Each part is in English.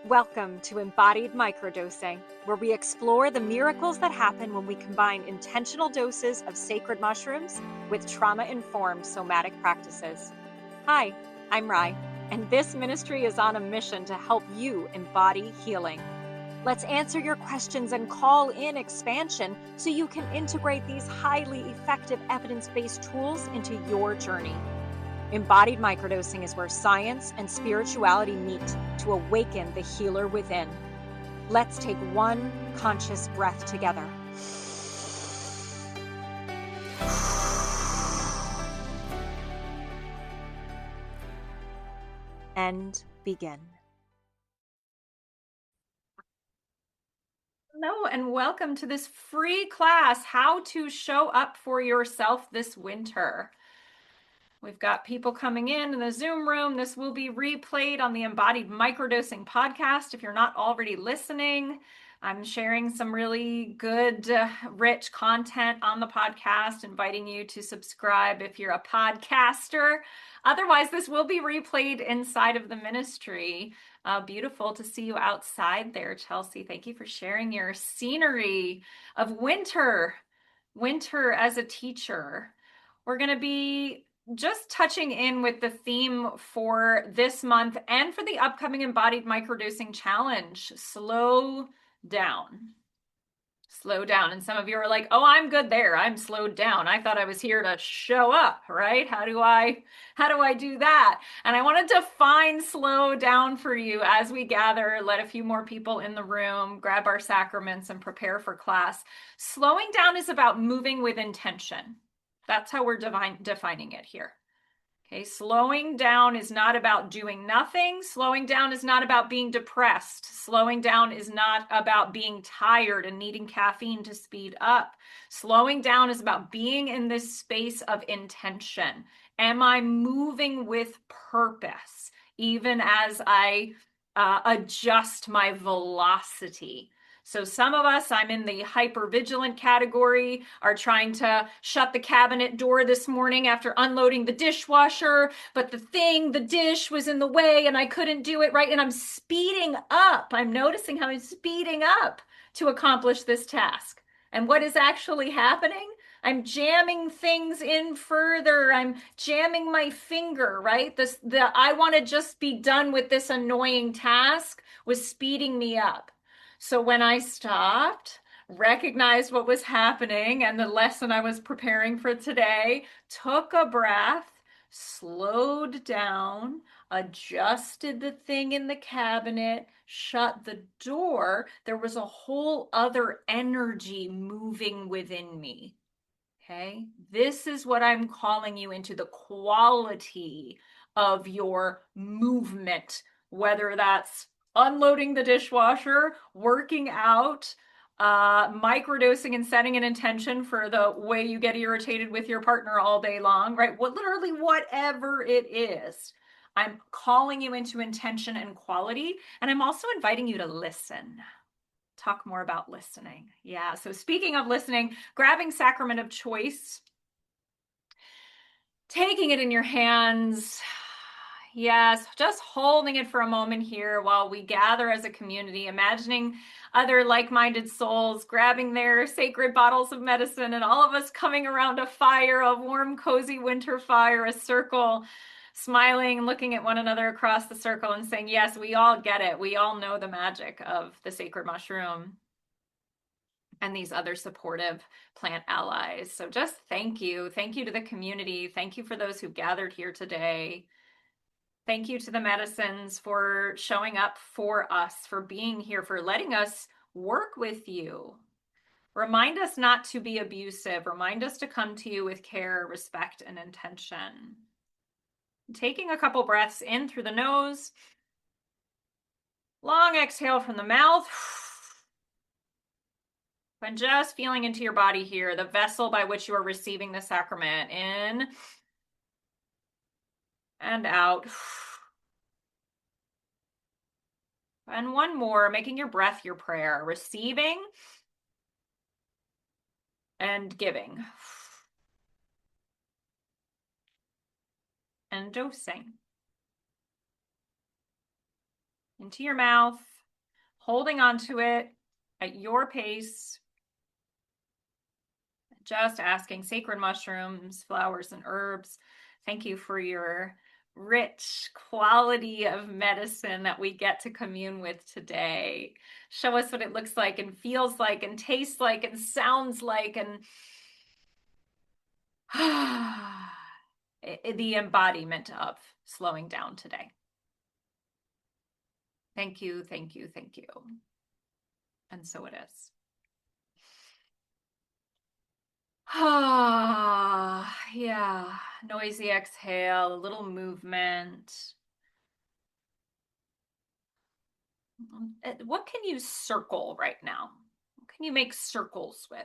Welcome to Embodied Microdosing, where we explore the miracles that happen when we combine intentional doses of sacred mushrooms with trauma-informed somatic practices. Hi, I'm Rai, and this ministry is on a mission to help you embody healing. Let's answer your questions and call in expansion so you can integrate these highly effective evidence-based tools into your journey. Embodied microdosing is where science and spirituality meet to awaken the healer within. Let's take one conscious breath together. And begin. Hello, and welcome to this free class, How to Show Up for Yourself This Winter. We've got people coming in the Zoom room. This will be replayed on the Embodied Microdosing podcast. If you're not already listening, I'm sharing some really good, rich content on the podcast, inviting you to subscribe if you're a podcaster. Otherwise, this will be replayed inside of the ministry. Beautiful to see you outside there, Chelsea. Thank you for sharing your scenery of winter as a teacher. We're going to be just touching in with the theme for this month and for the upcoming Embodied Microdosing Challenge, slow down. Slow down. And some of you are like, oh, I'm good there. I'm slowed down. I thought I was here to show up, right? How do I do that? And I want to define slow down for you as we gather, let a few more people in the room, grab our sacraments and prepare for class. Slowing down is about moving with intention. That's how we're defining it here. Okay, slowing down is not about doing nothing. Slowing down is not about being depressed. Slowing down is not about being tired and needing caffeine to speed up. Slowing down is about being in this space of intention. Am I moving with purpose, even as I adjust my velocity? So some of us, I'm in the hypervigilant category, are trying to shut the cabinet door this morning after unloading the dishwasher, but the dish was in the way and I couldn't do it right. And I'm speeding up. I'm noticing how I'm speeding up to accomplish this task. And what is actually happening? I'm jamming things in further. I'm jamming my finger, right? I want to just be done with this annoying task was speeding me up. So when I stopped, recognized what was happening and the lesson I was preparing for today, took a breath, slowed down, adjusted the thing in the cabinet, shut the door, there was a whole other energy moving within me. Okay, this is what I'm calling you into, the quality of your movement, whether that's unloading the dishwasher, working out, microdosing and setting an intention for the way you get irritated with your partner all day long, right? Literally whatever it is. I'm calling you into intention and quality, and I'm also inviting you to listen. Talk more about listening. Yeah, so speaking of listening, grabbing sacrament of choice, taking it in your hands. Yes, just holding it for a moment here while we gather as a community, imagining other like-minded souls grabbing their sacred bottles of medicine and all of us coming around a fire, a warm, cozy winter fire, a circle, smiling, looking at one another across the circle and saying, yes, we all get it. We all know the magic of the sacred mushroom and these other supportive plant allies. So just thank you. Thank you to the community. Thank you for those who gathered here today. Thank you to the medicines for showing up for us, for being here, for letting us work with you. Remind us not to be abusive. Remind us to come to you with care, respect, and intention. Taking a couple breaths in through the nose. Long exhale from the mouth. And just feeling into your body here, the vessel by which you are receiving the sacrament. In and out. And one more, making your breath your prayer, receiving and giving. And dosing. Into your mouth, holding on to it at your pace, just asking sacred mushrooms, flowers, and herbs, thank you for your rich quality of medicine that we get to commune with today. Show us what it looks like and feels like and tastes like and sounds like, and the embodiment of slowing down today. Thank you, thank you, thank you. And so it is. Ah, yeah. Noisy exhale, a little movement. What can you circle right now? What can you make circles with?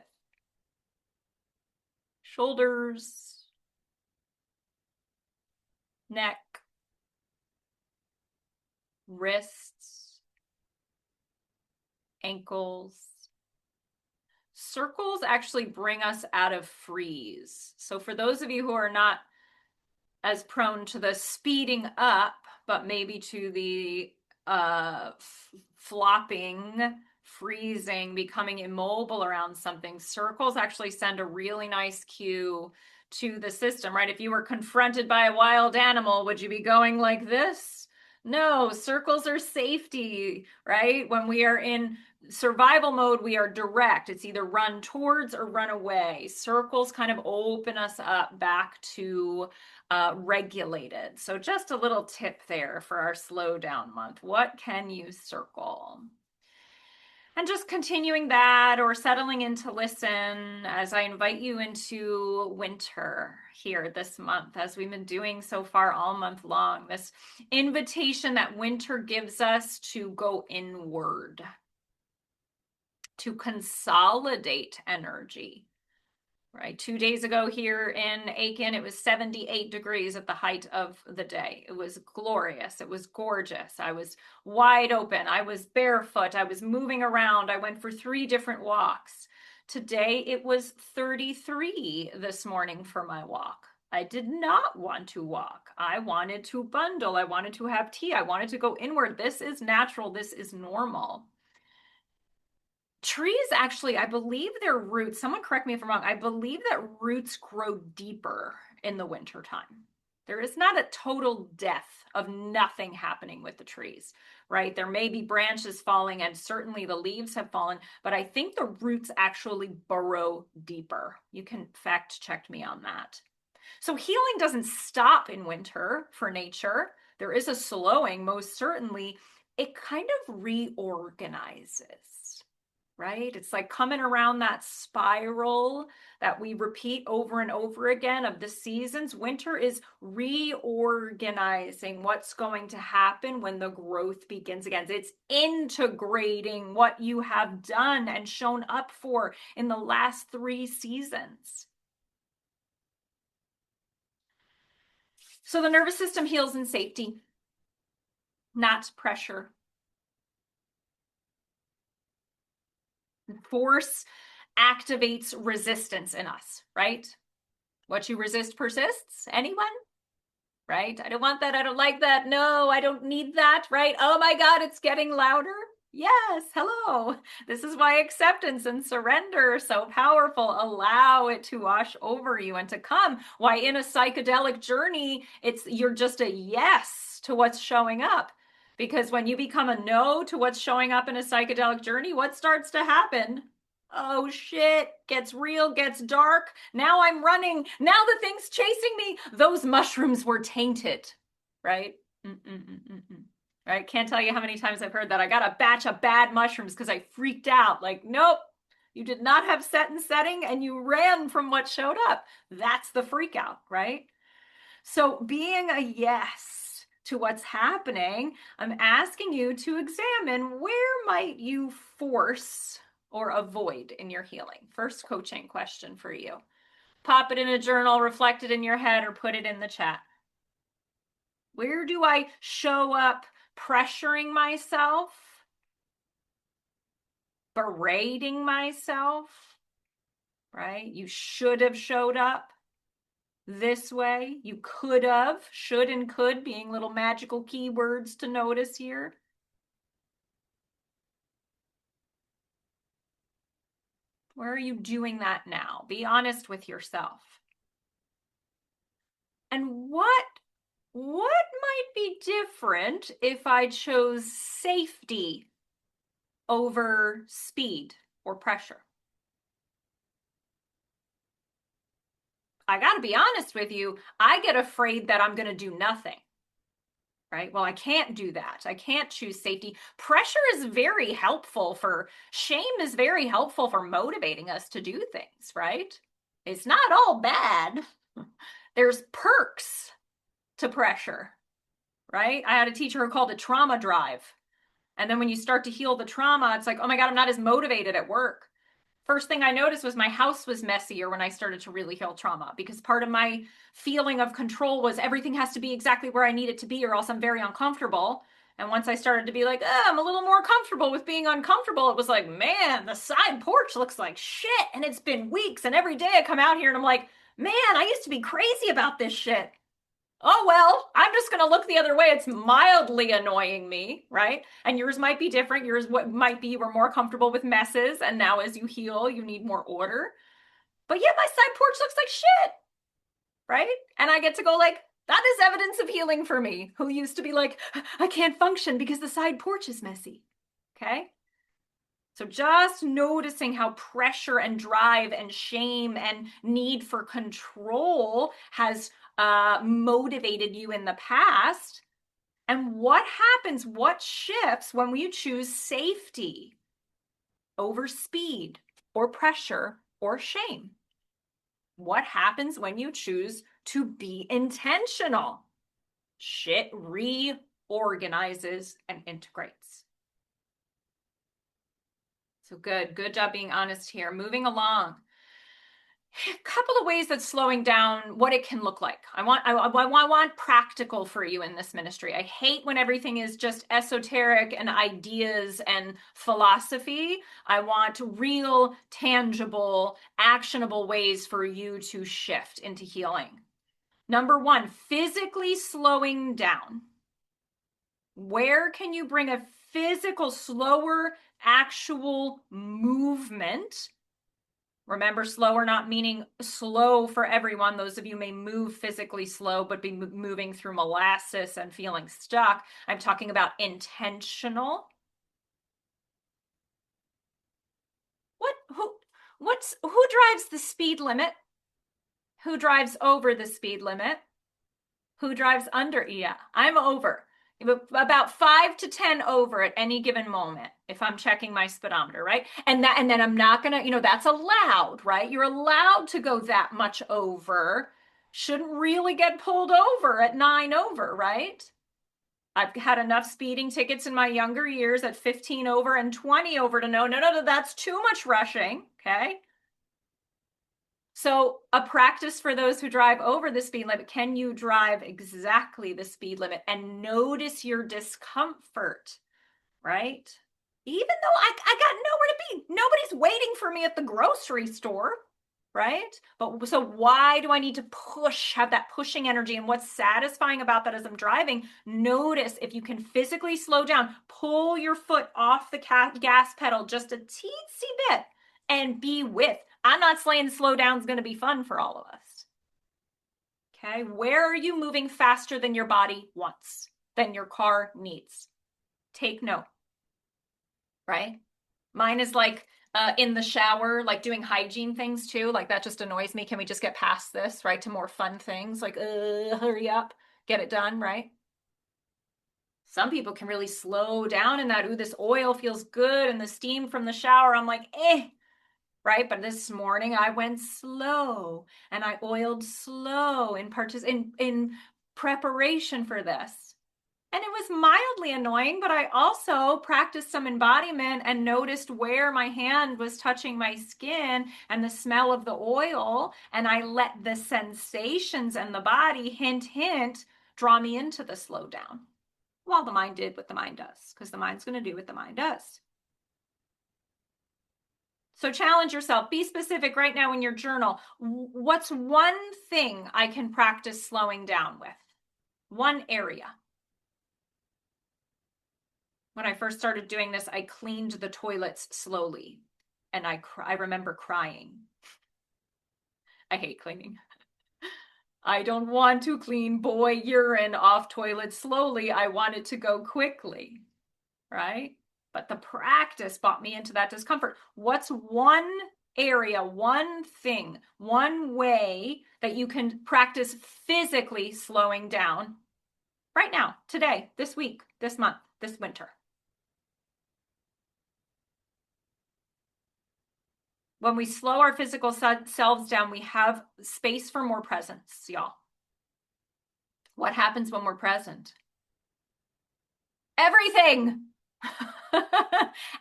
Shoulders, neck, wrists, ankles. Circles actually bring us out of freeze. So for those of you who are not as prone to the speeding up, but maybe to the flopping, freezing, becoming immobile around something, circles actually send a really nice cue to the system, right? If you were confronted by a wild animal, would you be going like this? No, circles are safety, right? When we are in survival mode, we are direct. It's either run towards or run away. Circles kind of open us up back to regulated. So just a little tip there for our slow down month. What can you circle? And just continuing that or settling in to listen as I invite you into winter here this month, as we've been doing so far all month long. This invitation that winter gives us to go inward, to consolidate energy. Right. 2 days ago here in Aiken, it was 78 degrees at the height of the day. It was glorious. It was gorgeous. I was wide open. I was barefoot. I was moving around. I went for 3 different walks. Today it was 33 this morning for my walk. I did not want to walk. I wanted to bundle. I wanted to have tea. I wanted to go inward. This is natural. This is normal. Trees actually, I believe their roots, someone correct me if I'm wrong, I believe that roots grow deeper in the wintertime. There is not a total death of nothing happening with the trees, right? There may be branches falling and certainly the leaves have fallen, but I think the roots actually burrow deeper. You can fact check me on that. So healing doesn't stop in winter for nature. There is a slowing, most certainly. It kind of reorganizes. Right? It's like coming around that spiral that we repeat over and over again of the seasons. Winter is reorganizing what's going to happen when the growth begins again. It's integrating what you have done and shown up for in the last 3 seasons. So the nervous system heals in safety, not pressure. Force activates resistance in us, right? What you resist persists. Anyone? Right? I don't want that. I don't like that. No, I don't need that, right? Oh my God, it's getting louder. Yes, hello. This is why acceptance and surrender are so powerful. Allow it to wash over you and to come. Why in a psychedelic journey, you're just a yes to what's showing up. Because when you become a no to what's showing up in a psychedelic journey, what starts to happen? Oh shit, gets real, gets dark. Now I'm running. Now the thing's chasing me. Those mushrooms were tainted, right? Right? Can't tell you how many times I've heard that. I got a batch of bad mushrooms because I freaked out. Like, nope, you did not have set and setting and you ran from what showed up. That's the freak out, right? So being a yes to what's happening, I'm asking you to examine where might you force or avoid in your healing. First coaching question for you. Pop it in a journal, reflect it in your head, or put it in the chat. Where do I show up pressuring myself, berating myself, right? You should have showed up this way. You could have, should and could being little magical keywords to notice here. Where are you doing that now? Be honest with yourself. And what might be different if I chose safety over speed or pressure? I got to be honest with you, I get afraid that I'm going to do nothing. Right? Well, I can't do that. I can't choose safety. Pressure is very helpful shame is very helpful for motivating us to do things, right? It's not all bad. There's perks to pressure, right? I had a teacher who called it trauma drive. And then when you start to heal the trauma, it's like, oh my God, I'm not as motivated at work. First thing I noticed was my house was messier when I started to really heal trauma, because part of my feeling of control was everything has to be exactly where I need it to be or else I'm very uncomfortable. And once I started to be like, I'm a little more comfortable with being uncomfortable, it was like, man, the side porch looks like shit. And it's been weeks. And every day I come out here and I'm like, man, I used to be crazy about this shit. Oh, well, I'm just going to look the other way. It's mildly annoying me, right? And yours might be different. Yours might be you were more comfortable with messes. And now as you heal, you need more order. But yeah, my side porch looks like shit, right? And I get to go like, that is evidence of healing for me, who used to be like, I can't function because the side porch is messy. Okay? So just noticing how pressure and drive and shame and need for control has motivated you in the past, and what happens, what shifts when you choose safety over speed or pressure or shame? What happens when you choose to be intentional? Shit reorganizes and integrates. So good job being honest here. Moving along. A couple of ways that slowing down, what it can look like. I want practical for you in this ministry. I hate when everything is just esoteric and ideas and philosophy. I want real, tangible, actionable ways for you to shift into healing. Number one, physically slowing down. Where can you bring a physical, slower, actual movement? Remember, slower not meaning slow for everyone. Those of you may move physically slow, but be moving through molasses and feeling stuck. I'm talking about intentional. Who drives the speed limit? Who drives over the speed limit? Who drives under? Yeah, I'm over. About 5 to 10 over at any given moment if I'm checking my speedometer, right? And then I'm not gonna, that's allowed, right? You're allowed to go that much over. Shouldn't really get pulled over at 9 over, right? I've had enough speeding tickets in my younger years at 15 over and 20 over to know, no, that's too much rushing, okay? So a practice for those who drive over the speed limit, can you drive exactly the speed limit and notice your discomfort, right? Even though I got nowhere to be, nobody's waiting for me at the grocery store, right? But so why do I need to have that pushing energy? And what's satisfying about that as I'm driving, notice if you can physically slow down, pull your foot off the gas pedal just a teensy bit and be with. I'm not saying slow down is going to be fun for all of us. Okay, where are you moving faster than your body wants, than your car needs? Take note, right? Mine is like in the shower, like doing hygiene things too. Like that just annoys me. Can we just get past this, right? To more fun things like, hurry up, get it done, right? Some people can really slow down in that. Ooh, this oil feels good. And the steam from the shower, I'm like, right? But this morning I went slow and I oiled slow in preparation for this. And it was mildly annoying, but I also practiced some embodiment and noticed where my hand was touching my skin and the smell of the oil. And I let the sensations and the body, hint, draw me into the slowdown. Well, the mind did what the mind does, because the mind's going to do what the mind does. So challenge yourself. Be specific right now in your journal. What's one thing I can practice slowing down with? One area. When I first started doing this, I cleaned the toilets slowly. And I remember crying. I hate cleaning. I don't want to clean boy urine off toilet slowly. I want it to go quickly, right? But the practice brought me into that discomfort. What's one area, one thing, one way that you can practice physically slowing down right now, today, this week, this month, this winter? When we slow our physical selves down, we have space for more presence, y'all. What happens when we're present? Everything.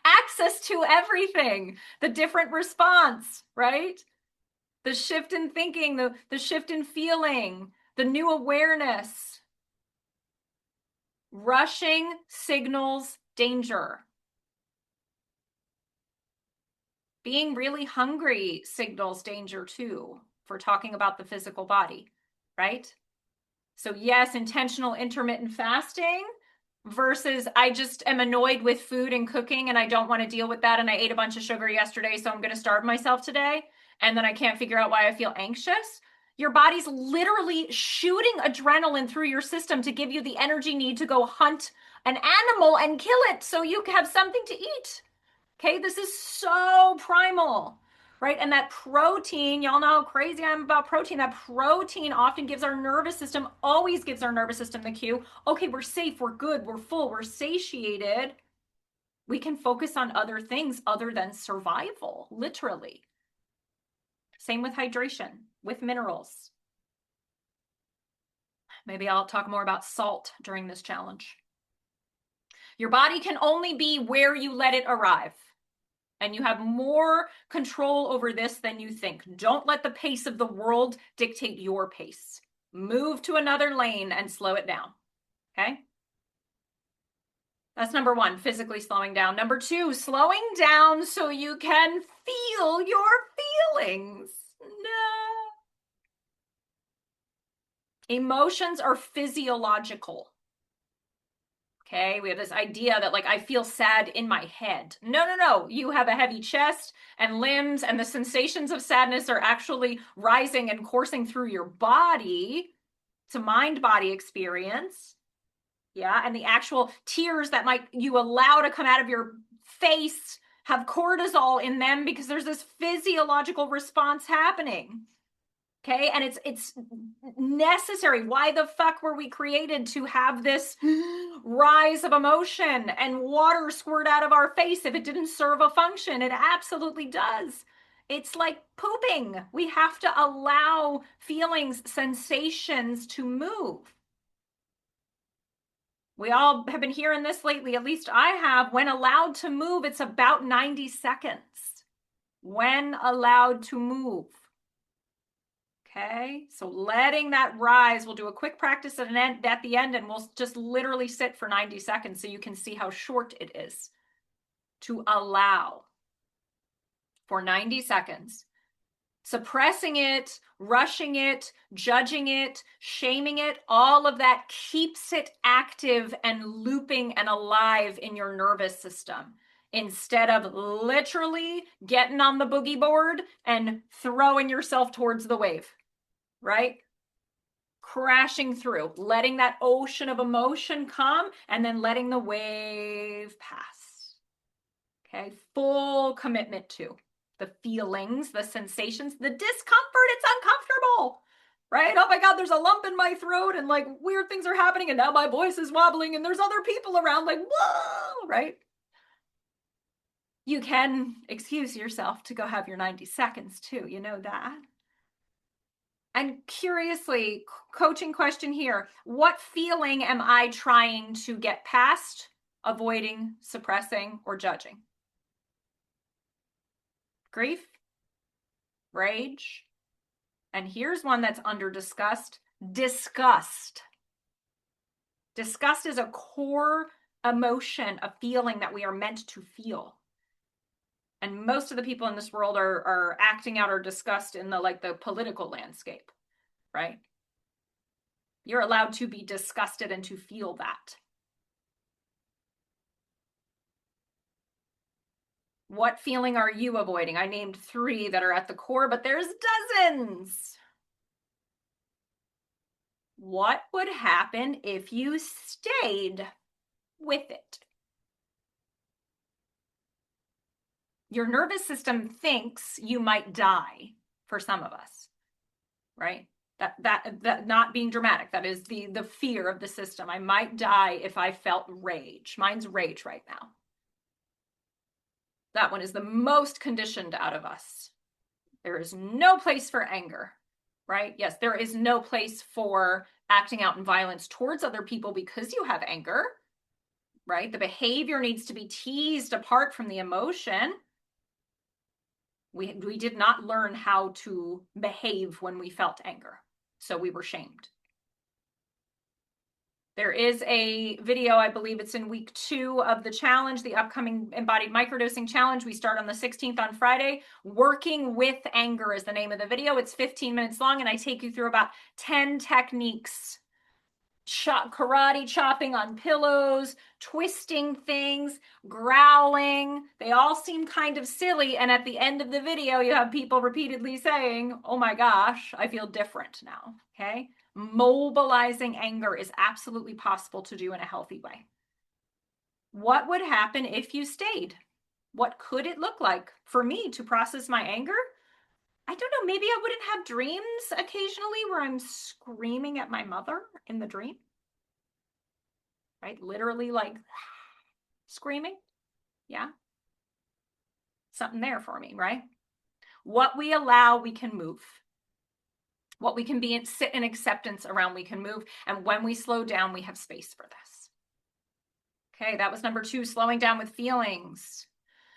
Access to everything. The different response, right? The shift in thinking, the shift in feeling, the new awareness. Rushing signals danger. Being really hungry signals danger too, for talking about the physical body, right? So yes, intentional intermittent fasting versus I just am annoyed with food and cooking and I don't want to deal with that and I ate a bunch of sugar yesterday, so I'm going to starve myself today, and then I can't figure out why I feel anxious. Your body's literally shooting adrenaline through your system to give you the energy need to go hunt an animal and kill it so you have something to eat. Okay, this is so primal, right? And that protein, y'all know how crazy I am about protein. That protein often gives our nervous system, always gives our nervous system the cue, okay, we're safe, we're good, we're full, we're satiated. We can focus on other things other than survival, literally. Same with hydration, with minerals. Maybe I'll talk more about salt during this challenge. Your body can only be where you let it arrive. And you have more control over this than you think. Don't let the pace of the world dictate your pace. Move to another lane and slow it down. Okay? That's number one, physically slowing down. Number two, slowing down so you can feel your feelings. No. Emotions are physiological. Okay, we have this idea that like I feel sad in my head. No. You have a heavy chest and limbs, and the sensations of sadness are actually rising and coursing through your body. It's a mind-body experience. Yeah, and the actual tears that might you allow to come out of your face have cortisol in them because there's this physiological response happening. Okay, and it's necessary. Why the fuck were we created to have this rise of emotion and water squirt out of our face if it didn't serve a function? It absolutely does. It's like pooping. We have to allow feelings, sensations to move. We all have been hearing this lately, at least I have. When allowed to move, it's about 90 seconds. When allowed to move. Okay, so letting that rise, we'll do a quick practice at the end, and we'll just literally sit for 90 seconds so you can see how short it is to allow for 90 seconds. Suppressing it, rushing it, judging it, shaming it, all of that keeps it active and looping and alive in your nervous system, instead of literally getting on the boogie board and throwing yourself towards the wave. Right? Crashing through, letting that ocean of emotion come and then letting the wave pass. Okay, full commitment to the feelings, the sensations, the discomfort. It's uncomfortable, right? Oh my God, there's a lump in my throat and like weird things are happening and now my voice is wobbling and there's other people around, like, whoa, right? You can excuse yourself to go have your 90 seconds too, you know that. And curiously, coaching question here, what feeling am I trying to get past, avoiding, suppressing, or judging? Grief? Rage? And here's one that's under discussed, disgust. Disgust is a core emotion, a feeling that we are meant to feel. And most of the people in this world are acting out or disgust in the political landscape, right? You're allowed to be disgusted and to feel that. What feeling are you avoiding? I named 3 that are at the core, but there's dozens. What would happen if you stayed with it? Your nervous system thinks you might die for some of us, right? That not being dramatic, that is the fear of the system. I might die if I felt rage. Mine's rage right now. That one is the most conditioned out of us. There is no place for anger, right? Yes, there is no place for acting out in violence towards other people because you have anger, right? The behavior needs to be teased apart from the emotion. We did not learn how to behave when we felt anger, so we were shamed. There is a video, I believe it's in week 2 of the challenge, the upcoming embodied microdosing challenge. We start on the 16th on Friday. Working with anger is the name of the video. It's 15 minutes long, and I take you through about 10 techniques. Karate chopping on pillows, twisting things, growling. They all seem kind of silly. And at the end of the video, you have people repeatedly saying, oh my gosh, I feel different now. Okay. Mobilizing anger is absolutely possible to do in a healthy way. What would happen if you stayed? What could it look like for me to process my anger? I don't know, maybe I wouldn't have dreams occasionally where I'm screaming at my mother in the dream, right? Literally like screaming. Yeah. Something there for me, right? What we allow, we can move. What we can be in, sit in acceptance around, we can move. And when we slow down, we have space for this. Okay, that was number 2, slowing down with feelings.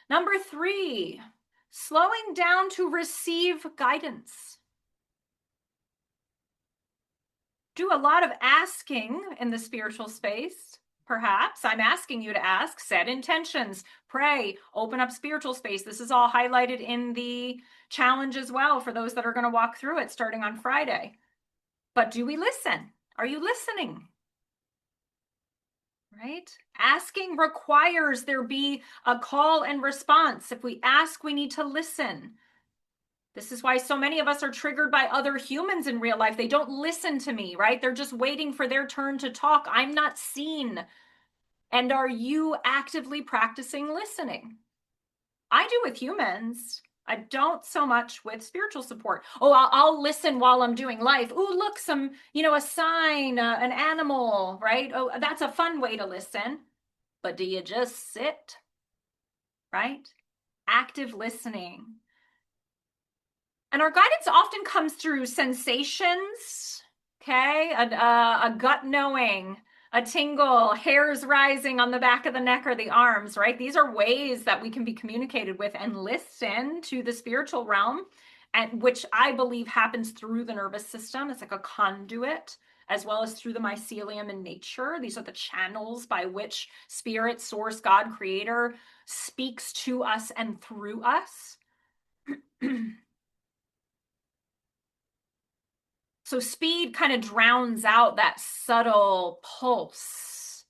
Number 3, slowing down to receive guidance. Do a lot of asking in the spiritual space. Perhaps I'm asking you to ask, set intentions, pray, open up spiritual space. This is all highlighted in the challenge as well for those that are going to walk through it starting on Friday. But do we listen? Are you listening? Right? Asking requires there be a call and response. If we ask, we need to listen. This is why so many of us are triggered by other humans in real life. They don't listen to me, right? They're just waiting for their turn to talk. I'm not seen. And are you actively practicing listening? I do with humans. I don't so much with spiritual support. Oh, I'll listen while I'm doing life. Oh, look, a sign, an animal, right? Oh, that's a fun way to listen. But do you just sit, right? Active listening. And our guidance often comes through sensations, okay? A gut knowing, a tingle, hairs rising on the back of the neck or the arms, right? These are ways that we can be communicated with and listen to the spiritual realm, and which I believe happens through the nervous system. It's like a conduit, as well as through the mycelium in nature. These are the channels by which spirit, source, God, creator speaks to us and through us. So speed kind of drowns out that subtle pulse,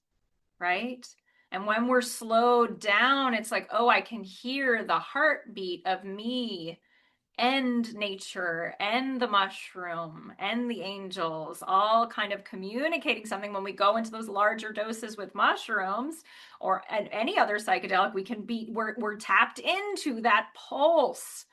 right? And when we're slowed down, it's like, oh, I can hear the heartbeat of me and nature and the mushroom and the angels all kind of communicating something. When we go into those larger doses with mushrooms or any other psychedelic, we're tapped into that pulse.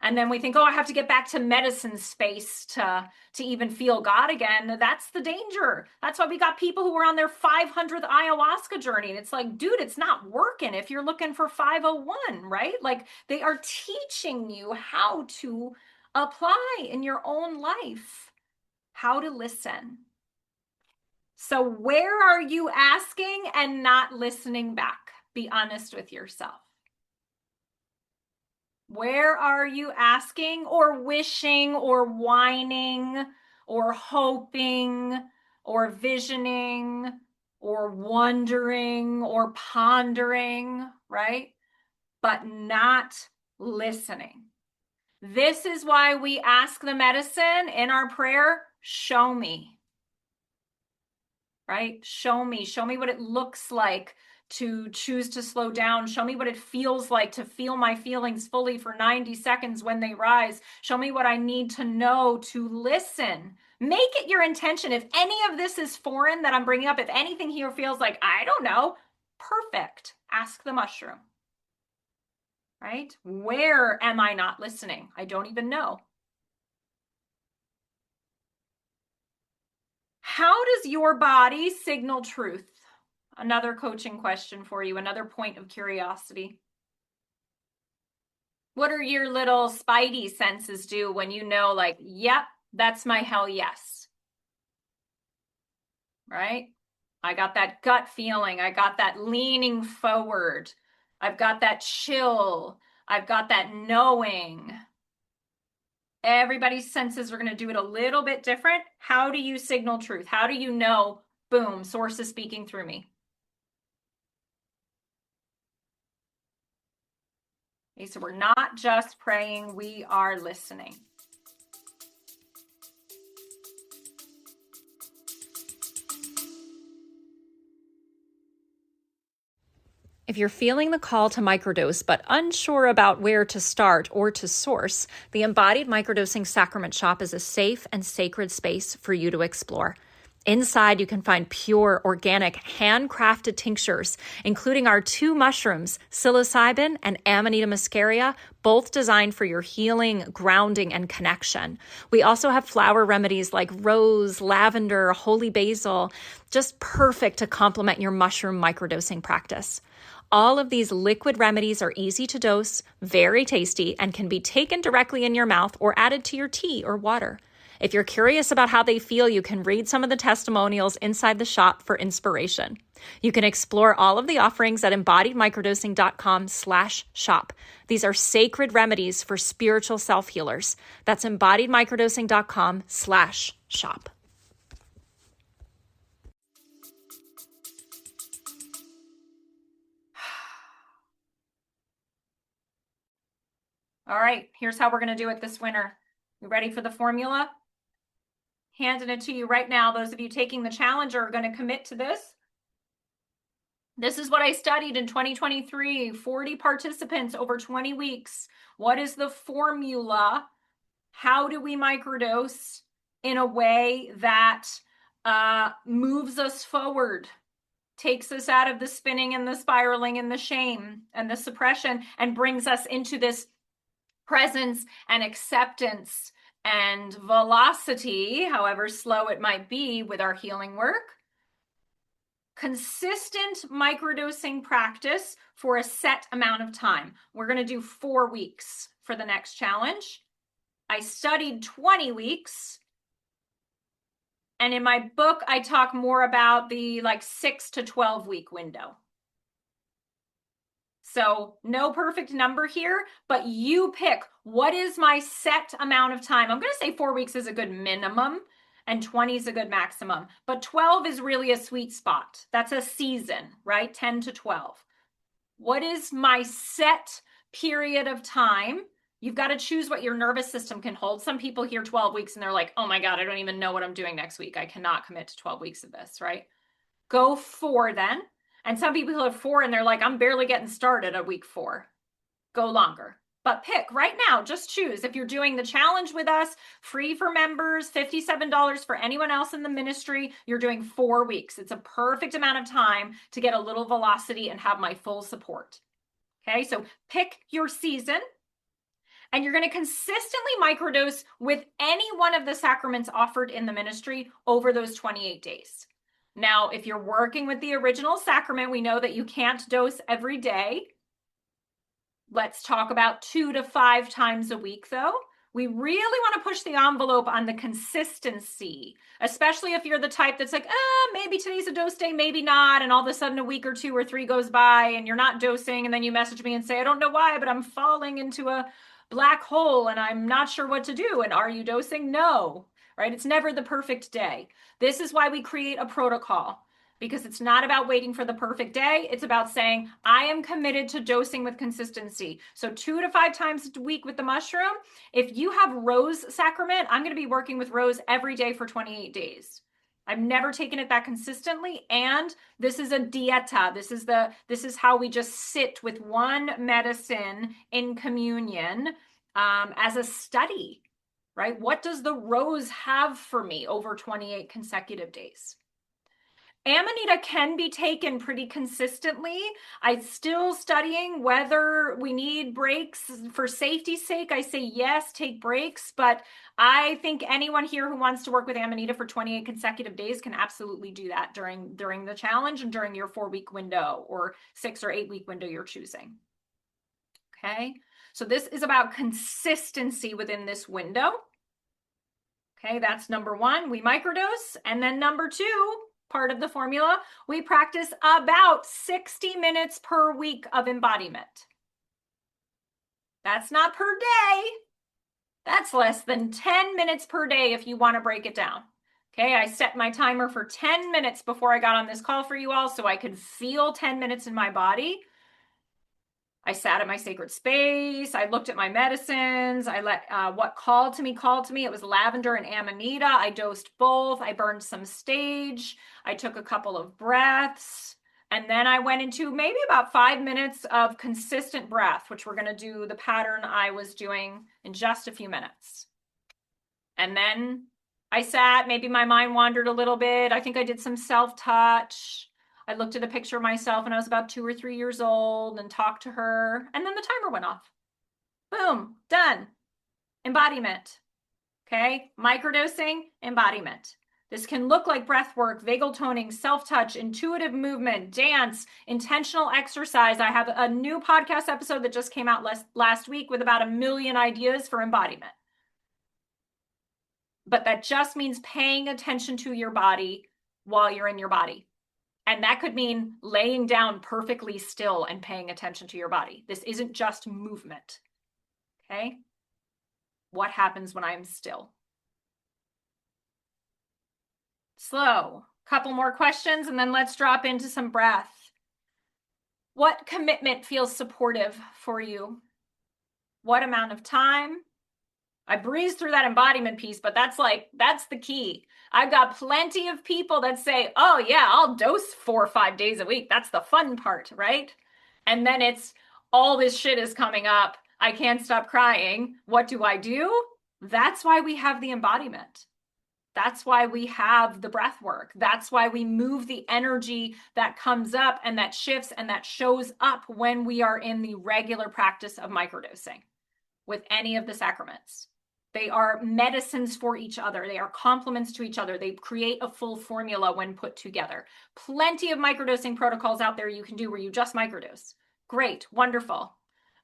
And then we think, oh, I have to get back to medicine space to even feel God again. That's the danger. That's why we got people who are on their 500th ayahuasca journey. And it's like, dude, it's not working if you're looking for 501, right? Like they are teaching you how to apply in your own life, how to listen. So where are you asking and not listening back? Be honest with yourself. Where are you asking or wishing or whining or hoping or visioning or wondering or pondering, right? But not listening. This is why we ask the medicine in our prayer, show me, right? Show me what it looks like to choose to slow down. Show me what it feels like to feel my feelings fully for 90 seconds when they rise. Show me what I need to know to listen. Make it your intention. If any of this is foreign that I'm bringing up, if anything here feels like, I don't know, perfect. Ask the mushroom, right? Where am I not listening? I don't even know. How does your body signal truth? Another coaching question for you, another point of curiosity. What are your little spidey senses do when you know, like, yep, that's my hell yes, right? I got that gut feeling. I got that leaning forward. I've got that chill. I've got that knowing. Everybody's senses are going to do it a little bit different. How do you signal truth? How do you know, boom, source is speaking through me? Okay, so we're not just praying, we are listening. If you're feeling the call to microdose but unsure about where to start or to source, the Embodied Microdosing Sacrament Shop is a safe and sacred space for you to explore. Inside, you can find pure, organic, handcrafted tinctures, including our 2 mushrooms, psilocybin and Amanita muscaria, both designed for your healing, grounding, and connection. We also have flower remedies like rose, lavender, holy basil, just perfect to complement your mushroom microdosing practice. All of these liquid remedies are easy to dose, very tasty, and can be taken directly in your mouth or added to your tea or water. If you're curious about how they feel, you can read some of the testimonials inside the shop for inspiration. You can explore all of the offerings at embodiedmicrodosing.com/shop. These are sacred remedies for spiritual self-healers. That's embodiedmicrodosing.com/shop. All right, here's how we're going to do it this winter. You ready for the formula? Handing it to you right now. Those of you taking the challenge are going to commit to this. This is what I studied in 2023, 40 participants over 20 weeks. What is the formula? How do we microdose in a way that moves us forward, takes us out of the spinning and the spiraling and the shame and the suppression, and brings us into this presence and acceptance and velocity, however slow it might be, with our healing work. Consistent microdosing practice for a set amount of time. We're going to do 4 weeks for the next challenge. I studied 20 weeks. And in my book, I talk more about the 6 to 12 week window. So no perfect number here, but you pick, what is my set amount of time? I'm going to say 4 weeks is a good minimum and 20 is a good maximum, but 12 is really a sweet spot. That's a season, right? 10 to 12. What is my set period of time? You've got to choose what your nervous system can hold. Some people hear 12 weeks and they're like, oh my God, I don't even know what I'm doing next week. I cannot commit to 12 weeks of this, right? Go 4 then. And some people have 4 and they're like, I'm barely getting started at week 4. Go longer. But pick right now, just choose. If you're doing the challenge with us, free for members, $57 for anyone else in the ministry, you're doing 4 weeks. It's a perfect amount of time to get a little velocity and have my full support. Okay, so pick your season. And you're going to consistently microdose with any one of the sacraments offered in the ministry over those 28 days. Now, if you're working with the original sacrament, we know that you can't dose every day. Let's talk about 2 to 5 times a week, though. We really want to push the envelope on the consistency, especially if you're the type that's like, maybe today's a dose day, maybe not. And all of a sudden a week or 2 or 3 goes by and you're not dosing. And then you message me and say, I don't know why, but I'm falling into a black hole and I'm not sure what to do. And are you dosing? No, right? It's never the perfect day. This is why we create a protocol, because it's not about waiting for the perfect day. It's about saying, I am committed to dosing with consistency. So 2 to 5 times a week with the mushroom. If you have rose sacrament, I'm going to be working with rose every day for 28 days. I've never taken it that consistently. And this is a dieta. This is how we just sit with one medicine in communion as a study, right? What does the rose have for me over 28 consecutive days? Amanita can be taken pretty consistently. I'm still studying whether we need breaks. For safety's sake, I say yes, take breaks. But I think anyone here who wants to work with Amanita for 28 consecutive days can absolutely do that during the challenge and during your 4-week window or 6 or 8-week window you're choosing. Okay, so this is about consistency within this window. Okay, that's number one. We microdose. And then number two, part of the formula, we practice about 60 minutes per week of embodiment. That's not per day. That's less than 10 minutes per day if you want to break it down. Okay, I set my timer for 10 minutes before I got on this call for you all so I could feel 10 minutes in my body. I sat at my sacred space. I looked at my medicines. I let what called to me called to me. It was lavender and amanita. I dosed both. I burned some sage. I took a couple of breaths. And then I went into maybe about 5 minutes of consistent breath, which we're going to do the pattern I was doing in just a few minutes. And then I sat, maybe my mind wandered a little bit. I think I did some self-touch. I looked at a picture of myself when I was about 2 or 3 years old and talked to her. And then the timer went off. Boom, done. Embodiment. Okay, microdosing, embodiment. This can look like breath work, vagal toning, self-touch, intuitive movement, dance, intentional exercise. I have a new podcast episode that just came out last week with about 1 million ideas for embodiment. But that just means paying attention to your body while you're in your body. And that could mean laying down perfectly still and paying attention to your body. This isn't just movement. Okay? What happens when I'm still? Slow. Couple more questions and then let's drop into some breath. What commitment feels supportive for you? What amount of time? I breezed through that embodiment piece, but that's the key. I've got plenty of people that say, oh yeah, I'll dose 4 or 5 days a week. That's the fun part, right? And then it's all this shit is coming up. I can't stop crying. What do I do? That's why we have the embodiment. That's why we have the breath work. That's why we move the energy that comes up and that shifts and that shows up when we are in the regular practice of microdosing with any of the sacraments. They are medicines for each other. They are complements to each other. They create a full formula when put together. Plenty of microdosing protocols out there you can do where you just microdose. Great, wonderful.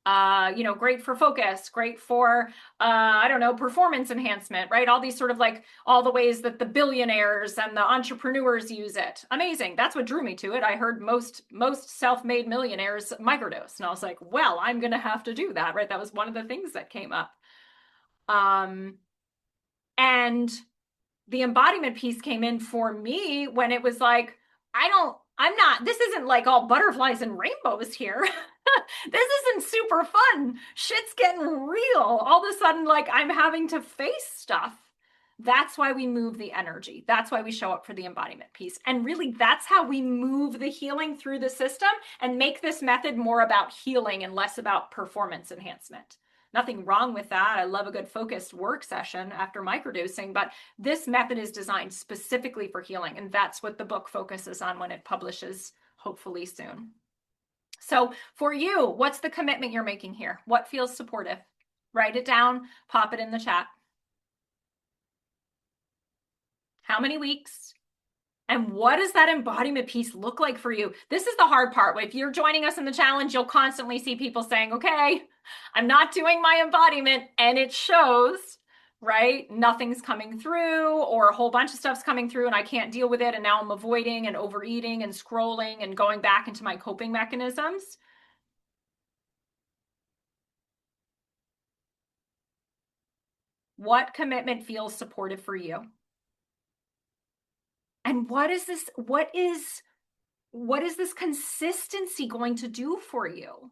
Great for focus, great for, I don't know, performance enhancement, right? All these sort of like all the ways that the billionaires and the entrepreneurs use it. Amazing. That's what drew me to it. I heard most self-made millionaires microdose. And I was like, well, I'm going to have to do that, right? That was one of the things that came up. And the embodiment piece came in for me when it was like, this isn't like all butterflies and rainbows here. This isn't super fun. Shit's getting real. All of a sudden, like I'm having to face stuff. That's why we move the energy. That's why we show up for the embodiment piece. And really, that's how we move the healing through the system and make this method more about healing and less about performance enhancement. Nothing wrong with that. I love a good focused work session after microdosing, but this method is designed specifically for healing. And that's what the book focuses on when it publishes, hopefully soon. So for you, what's the commitment you're making here? What feels supportive? Write it down, pop it in the chat. How many weeks? And what does that embodiment piece look like for you? This is the hard part. If you're joining us in the challenge, you'll constantly see people saying, okay, I'm not doing my embodiment, and it shows, right? Nothing's coming through, or a whole bunch of stuff's coming through and I can't deal with it. And now I'm avoiding and overeating and scrolling and going back into my coping mechanisms. What commitment feels supportive for you? And what is this consistency going to do for you?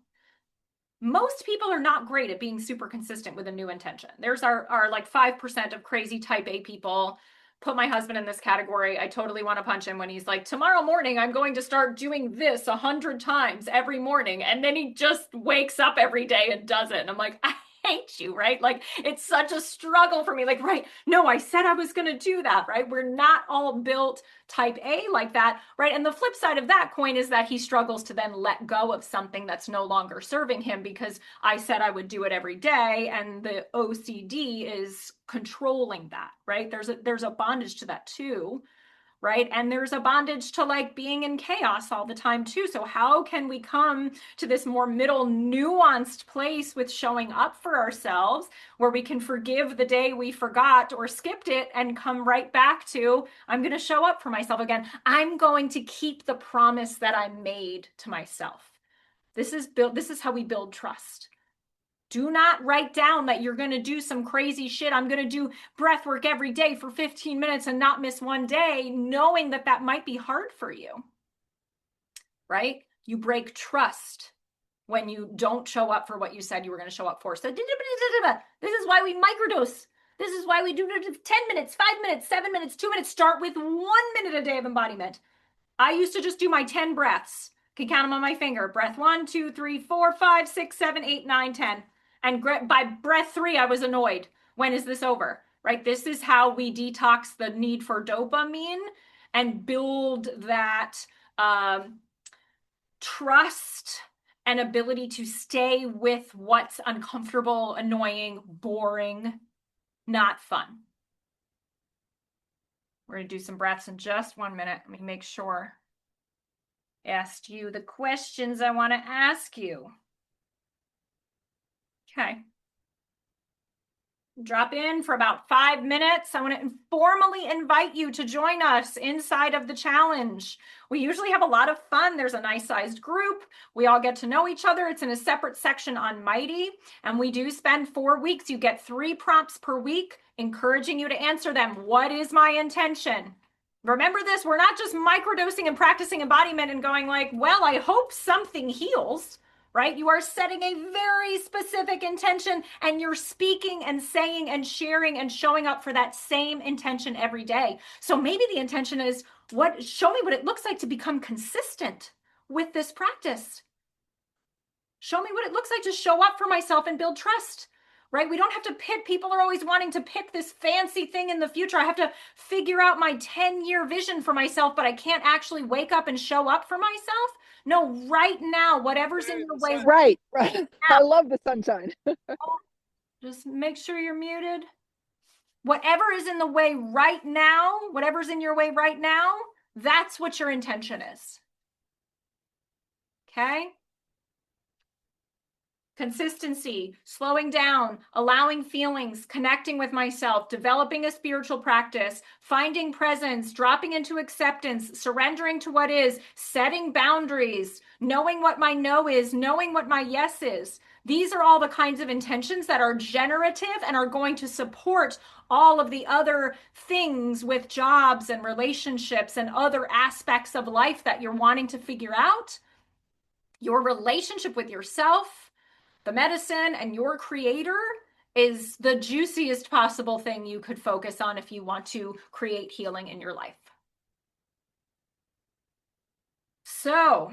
Most people are not great at being super consistent with a new intention. There's our like 5% of crazy type A people put my husband in this category. I totally want to punch him when he's like, tomorrow morning, I'm going to start doing this 100 times every morning. And then he just wakes up every day and does it. And I'm like, I hate you, right? Like, it's such a struggle for me. Like, right, no, I said I was going to do that, right? We're not all built type A like that, right? And the flip side of that coin is that he struggles to then let go of something that's no longer serving him because I said I would do it every day, and the OCD is controlling that, right? There's a bondage to that too, right? And there's a bondage to like being in chaos all the time too. So how can we come to this more middle nuanced place with showing up for ourselves where we can forgive the day we forgot or skipped it and come right back to, I'm going to show up for myself again. I'm going to keep the promise that I made to myself. This is how we build trust. Do not write down that you're going to do some crazy shit. I'm going to do breath work every day for 15 minutes and not miss one day, knowing that that might be hard for you, right? You break trust when you don't show up for what you said you were going to show up for. So this is why we microdose. This is why we do 10 minutes, 5 minutes, 7 minutes, 2 minutes. Start with 1 minute a day of embodiment. I used to just do my 10 breaths. Can count them on my finger. Breath 1, 2, 3, 4, 5, 6, 7, 8, 9, 10. And by breath 3, I was annoyed. When is this over? Right? This is how we detox the need for dopamine and build that trust and ability to stay with what's uncomfortable, annoying, boring, not fun. We're going to do some breaths in just 1 minute. Let me make sure I asked you the questions I want to ask you. Okay. Drop in for about 5 minutes. I want to formally invite you to join us inside of the challenge. We usually have a lot of fun. There's a nice sized group. We all get to know each other. It's in a separate section on Mighty, and we do spend 4 weeks. You get 3 prompts per week, encouraging you to answer them. What is my intention? Remember this, we're not just microdosing and practicing embodiment and going like, well, I hope something heals, right? You are setting a very specific intention and you're speaking and saying and sharing and showing up for that same intention every day. So maybe the intention is, show me what it looks like to become consistent with this practice. Show me what it looks like to show up for myself and build trust, right? We don't have to pick. People are always wanting to pick this fancy thing in the future. I have to figure out my 10-year vision for myself, but I can't actually wake up and show up for myself. No, right now, whatever's in your way. Right. I love the sunshine. Just make sure you're muted. Whatever is in the way right now, whatever's in your way right now, that's what your intention is. Okay? Consistency, slowing down, allowing feelings, connecting with myself, developing a spiritual practice, finding presence, dropping into acceptance, surrendering to what is, setting boundaries, knowing what my no is, knowing what my yes is. These are all the kinds of intentions that are generative and are going to support all of the other things with jobs and relationships and other aspects of life that you're wanting to figure out. Your relationship with yourself, the medicine, and your creator is the juiciest possible thing you could focus on if you want to create healing in your life. So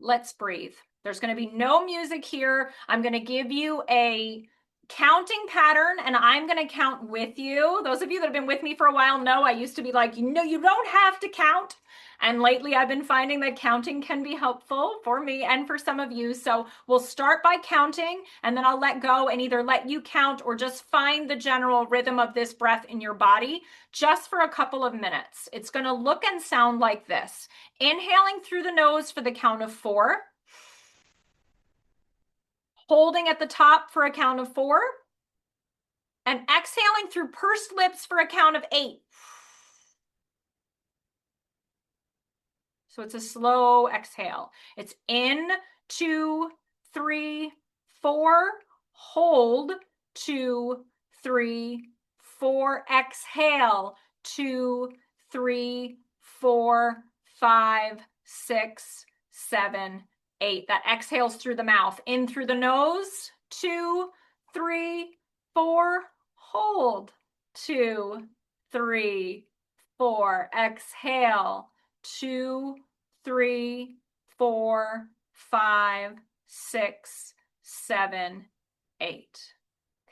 let's breathe. There's going to be no music here. I'm going to give you a counting pattern and I'm going to count with you. Those of you that have been with me for a while know I used to be like, you don't have to count. And lately I've been finding that counting can be helpful for me and for some of you. So we'll start by counting and then I'll let go and either let you count or just find the general rhythm of this breath in your body just for a couple of minutes. It's going to look and sound like this. Inhaling through the nose for the count of 4. Holding at the top for a count of 4. And exhaling through pursed lips for a count of 8. So it's a slow exhale. It's in, 2, 3, 4. Hold, 2, 3, 4. Exhale, 2, 3, 4, 5, 6, 7, 8. That exhales through the mouth. In through the nose, 2, 3, 4, hold, 2, 3, 4, exhale, 2, 3, 4, 5, 6, 7, 8.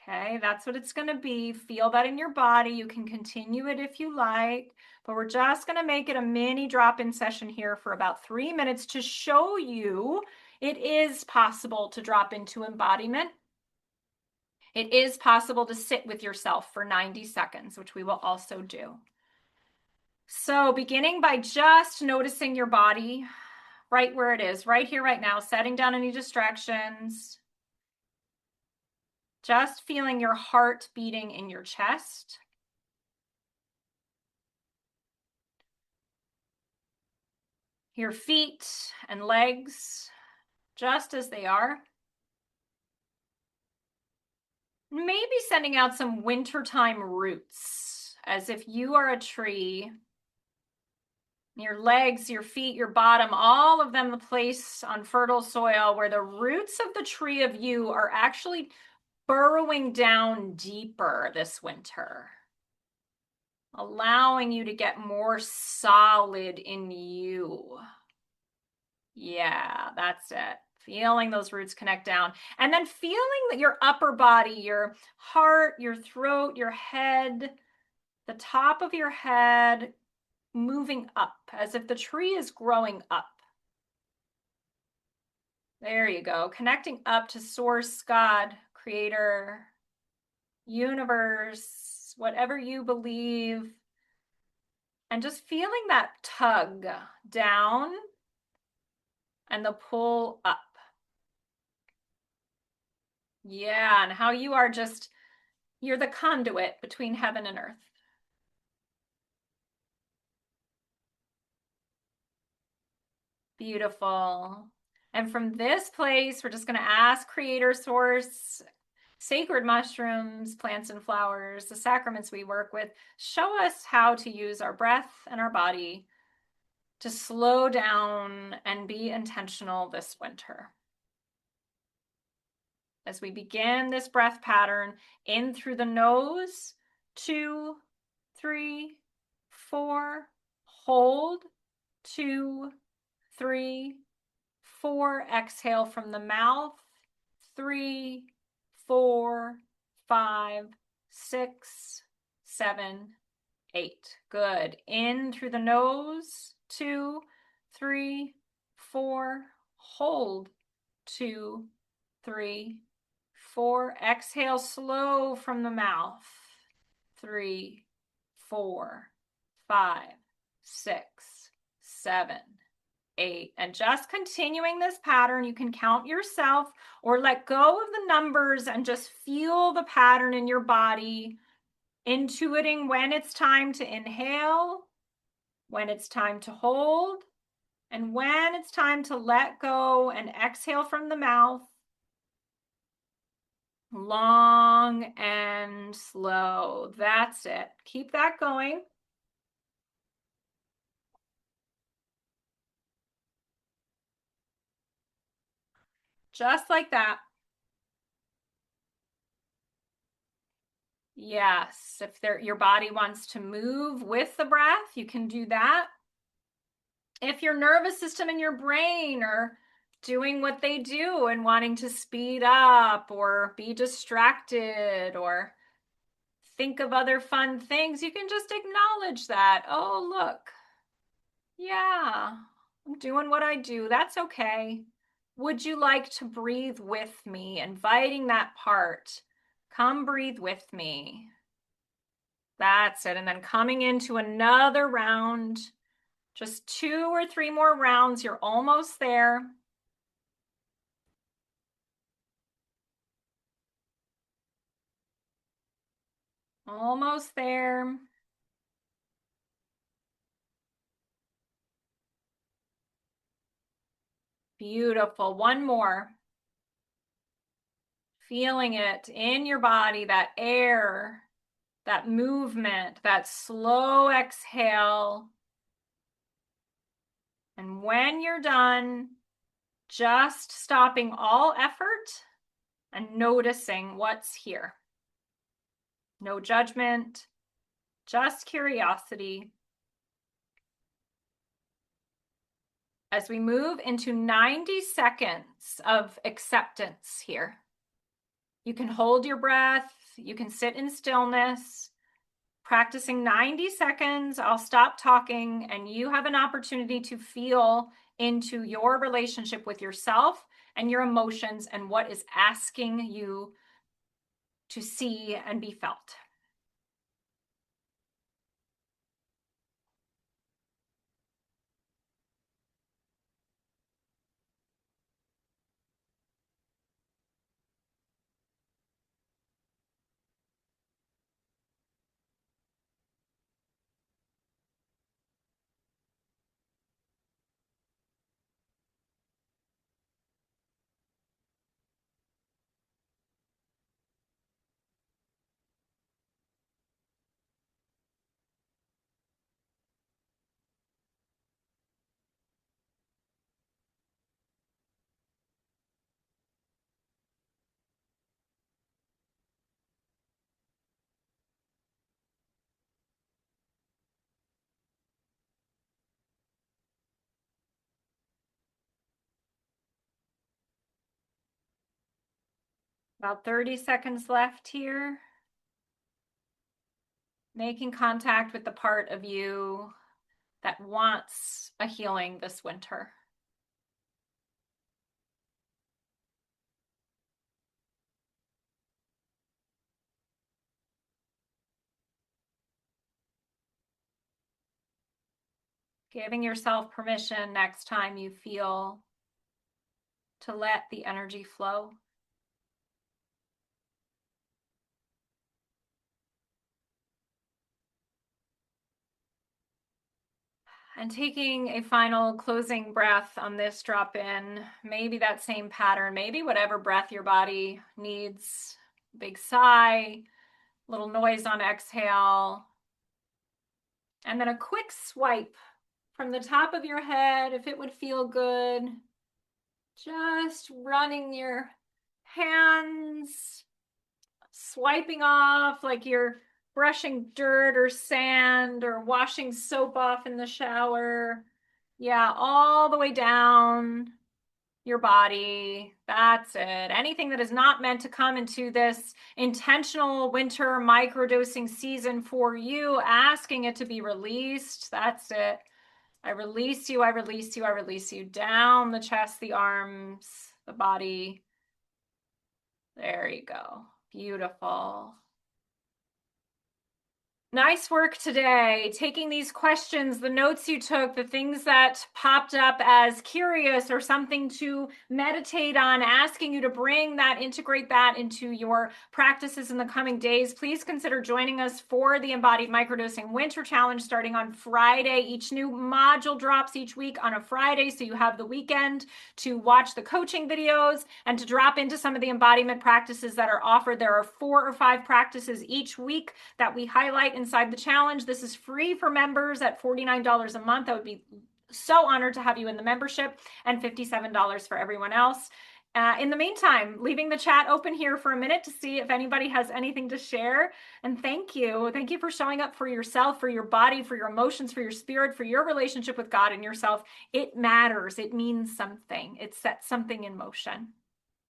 Okay, that's what it's going to be. Feel that in your body. You can continue it if you like, but we're just going to make it a mini drop-in session here for about 3 minutes to show you it is possible to drop into embodiment. It is possible to sit with yourself for 90 seconds, which we will also do. So beginning by just noticing your body right where it is, right here, right now, setting down any distractions. Just feeling your heart beating in your chest. Your feet and legs just as they are. Maybe sending out some wintertime roots, as if you are a tree. Your legs, your feet, your bottom, all of them the place on fertile soil where the roots of the tree of you are actually burrowing down deeper this winter, allowing you to get more solid in you. Yeah, that's it. Feeling those roots connect down. And then feeling that your upper body, your heart, your throat, your head, the top of your head moving up as if the tree is growing up. There you go. Connecting up to source, God, creator, universe, whatever you believe. And just feeling that tug down and the pull up. Yeah, and how you are just, you're the conduit between heaven and earth. Beautiful. And from this place, we're just going to ask Creator Source, sacred mushrooms, plants and flowers, the sacraments we work with, show us how to use our breath and our body to slow down and be intentional this winter. As we begin this breath pattern, in through the nose, 2, 3, 4, hold, 2, 3, 4, exhale from the mouth, 3, 4, 5, 6, 7, 8. Good. In through the nose, 2, 3, 4, hold, 2, 3, 4. Exhale slow from the mouth, 3, 4, 5, 6, 7, 8. And just continuing this pattern, you can count yourself or let go of the numbers and just feel the pattern in your body, intuiting when it's time to inhale, when it's time to hold, and when it's time to let go and exhale from the mouth. Long and slow. That's it. Keep that going. Just like that. Yes, if your body wants to move with the breath, you can do that. If your nervous system and your brain are doing what they do and wanting to speed up or be distracted or think of other fun things, you can just acknowledge that. Oh, look. Yeah, I'm doing what I do. That's okay. Would you like to breathe with me? Inviting that part. Come breathe with me. That's it. And then coming into another round, just 2 or 3 more rounds. You're almost there. Almost there. Beautiful. One more. Feeling it in your body, that air, that movement, that slow exhale. And when you're done, just stopping all effort and noticing what's here. No judgment, just curiosity. As we move into 90 seconds of acceptance here, you can hold your breath, you can sit in stillness, practicing 90 seconds. I'll stop talking and you have an opportunity to feel into your relationship with yourself and your emotions and what is asking you to see and be felt. About 30 seconds left here. Making contact with the part of you that wants a healing this winter. Giving yourself permission next time you feel to let the energy flow. And taking a final closing breath on this drop in, maybe that same pattern, maybe whatever breath your body needs. Big sigh, little noise on exhale. And then a quick swipe from the top of your head, if it would feel good. Just running your hands, swiping off like you're brushing dirt or sand or washing soap off in the shower. Yeah, all the way down your body. That's it. Anything that is not meant to come into this intentional winter microdosing season for you, asking it to be released. That's it. I release you, I release you, I release you down the chest, the arms, the body. There you go. Beautiful. Nice work today, taking these questions, the notes you took, the things that popped up as curious or something to meditate on, asking you to bring that, integrate that into your practices in the coming days. Please consider joining us for the Embodied Microdosing Winter Challenge starting on Friday. Each new module drops each week on a Friday, so you have the weekend to watch the coaching videos and to drop into some of the embodiment practices that are offered. There are 4 or 5 practices each week that we highlight inside the challenge. This is free for members at $49 a month. I would be so honored to have you in the membership, and $57 for everyone else. In the meantime, leaving the chat open here for a minute to see if anybody has anything to share. And thank you. Thank you for showing up for yourself, for your body, for your emotions, for your spirit, for your relationship with God and yourself. It matters. It means something. It sets something in motion.